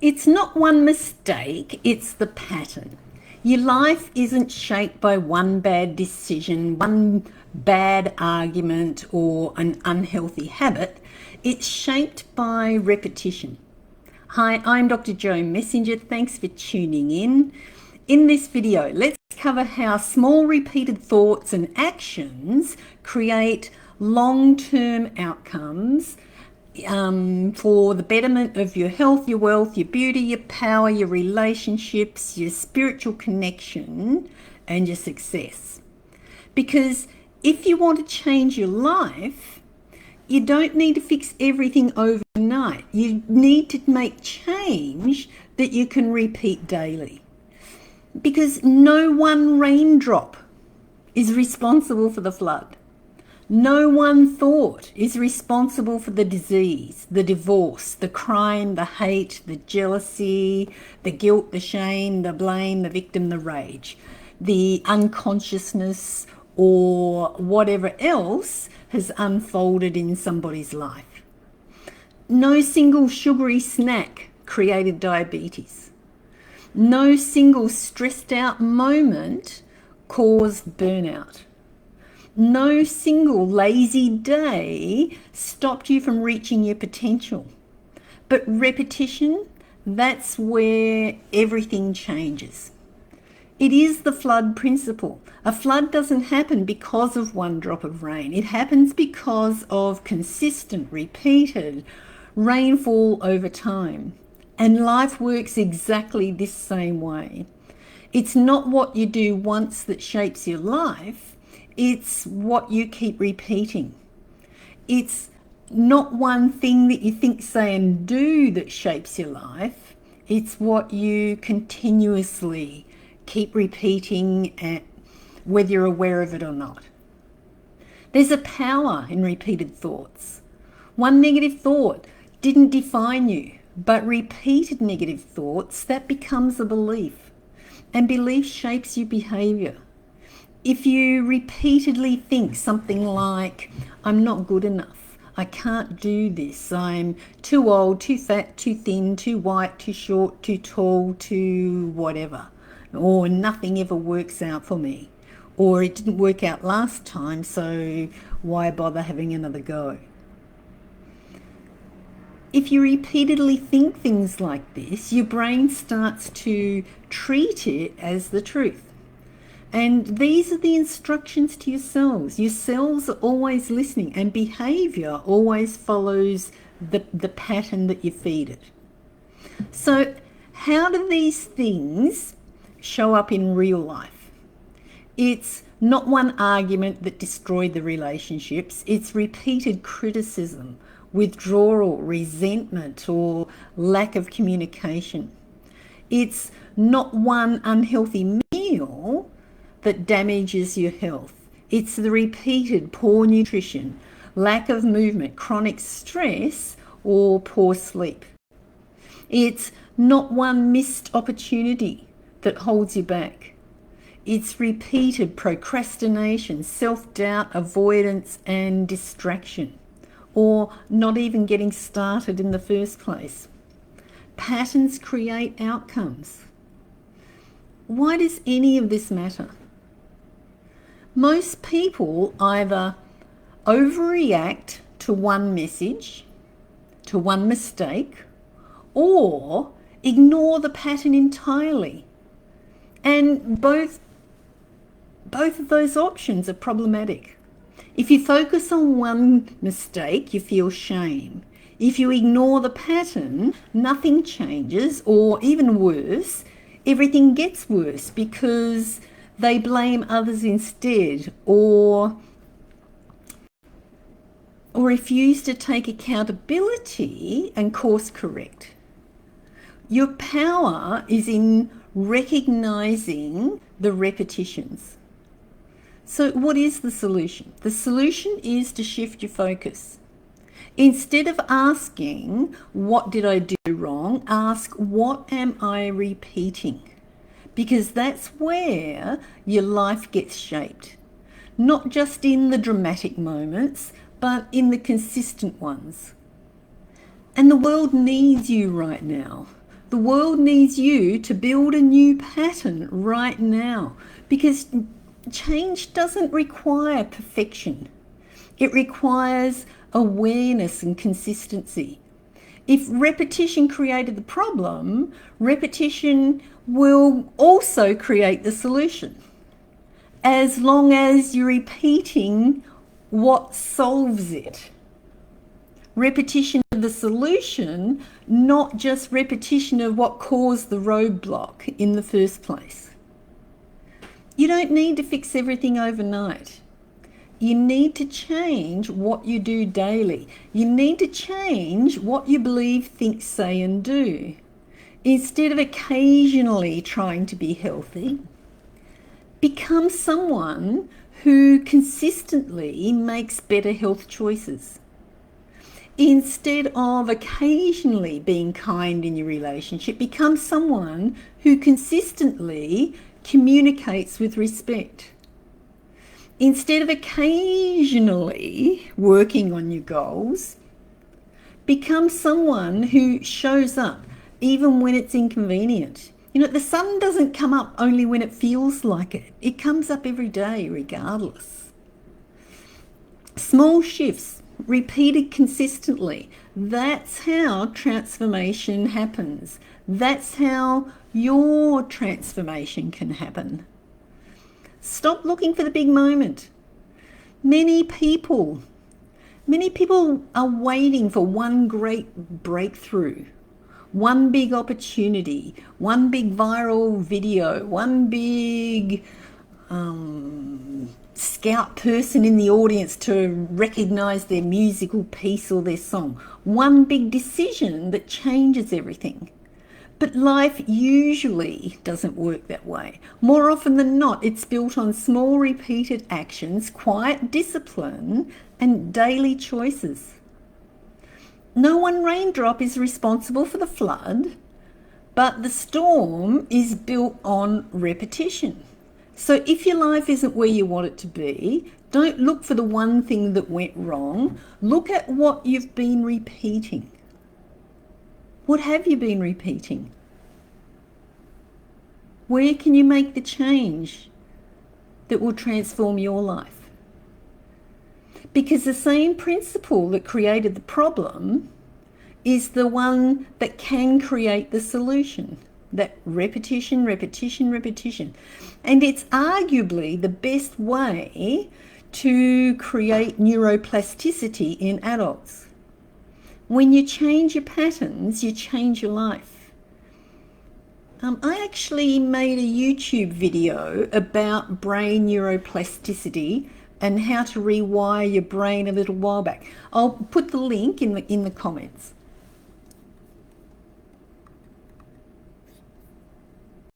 It's not one mistake, it's the pattern. Your life isn't shaped by one bad decision, one bad argument, or an unhealthy habit. It's shaped by repetition. Hi, I'm Dr. Jo Messenger. Thanks for tuning in. In this video, let's cover how small repeated thoughts and actions create long-term outcomes for the betterment of your health, your wealth, your beauty, your power, your relationships, your spiritual connection, and your success. Because if you want to change your life, you don't need to fix everything overnight. You need to make change that you can repeat daily. Because no one raindrop is responsible for the flood. No one thought is responsible for the disease, the divorce, the crime, the hate, the jealousy, the guilt, the shame, the blame, the victim, the rage, the unconsciousness, or whatever else has unfolded in somebody's life. No single sugary snack created diabetes. No single stressed out moment caused burnout. No single lazy day stopped you from reaching your potential. But repetition, that's where everything changes. It is the flood principle. A flood doesn't happen because of one drop of rain. It happens because of consistent, repeated rainfall over time. And life works exactly this same way. It's not what you do once that shapes your life. It's what you keep repeating. It's not one thing that you think, say, and do that shapes your life. It's what you continuously keep repeating, whether you're aware of it or not. There's a power in repeated thoughts. One negative thought didn't define you, but repeated negative thoughts, that becomes a belief. And belief shapes your behavior. If you repeatedly think something like, I'm not good enough, I can't do this, I'm too old, too fat, too thin, too white, too short, too tall, too whatever, or nothing ever works out for me, or it didn't work out last time, so why bother having another go? If you repeatedly think things like this, your brain starts to treat it as the truth. And these are the instructions to your cells. Your cells are always listening, and behavior always follows the pattern that you feed it. So how do these things show up in real life? It's not one argument that destroyed the relationships. It's repeated criticism, withdrawal, resentment, or lack of communication. It's not one unhealthy meal that damages your health. It's the repeated poor nutrition, lack of movement, chronic stress, or poor sleep. It's not one missed opportunity that holds you back. It's repeated procrastination, self-doubt, avoidance, and distraction, or not even getting started in the first place. Patterns create outcomes. Why does any of this matter? Most people either overreact to one message, to one mistake, or ignore the pattern entirely. And both of those options are problematic. If you focus on one mistake, you feel shame. If you ignore the pattern, nothing changes, or even worse, everything gets worse because they blame others instead, or refuse to take accountability and course correct. Your power is in recognizing the repetitions. So what is the solution? The solution is to shift your focus. Instead of asking, what did I do wrong? Ask, what am I repeating? Because that's where your life gets shaped. Not just in the dramatic moments, but in the consistent ones. And the world needs you right now. The world needs you to build a new pattern right now, because change doesn't require perfection. It requires awareness and consistency. If repetition created the problem, repetition will also create the solution, as long as you're repeating what solves it. Repetition of the solution, not just repetition of what caused the roadblock in the first place. You don't need to fix everything overnight. You need to change what you do daily. You need to change what you believe, think, say, and do. Instead of occasionally trying to be healthy, become someone who consistently makes better health choices. Instead of occasionally being kind in your relationship, become someone who consistently communicates with respect. Instead of occasionally working on your goals, become someone who shows up even when it's inconvenient. You know, the sun doesn't come up only when it feels like it. It comes up every day regardless. Small shifts, repeated consistently. That's how transformation happens. That's how your transformation can happen. Stop looking for the big moment. Many people are waiting for one great breakthrough, one big opportunity, one big viral video, one big scout person in the audience to recognize their musical piece or their song. One big decision that changes everything. But life usually doesn't work that way. More often than not, it's built on small repeated actions, quiet discipline, and daily choices. No one raindrop is responsible for the flood, but the storm is built on repetition. So if your life isn't where you want it to be, don't look for the one thing that went wrong. Look at what you've been repeating. What have you been repeating? Where can you make the change that will transform your life? Because the same principle that created the problem is the one that can create the solution. That repetition, repetition, repetition. And it's arguably the best way to create neuroplasticity in adults. When you change your patterns, you change your life. I actually made a YouTube video about brain neuroplasticity and how to rewire your brain a little while back. I'll put the link in the comments.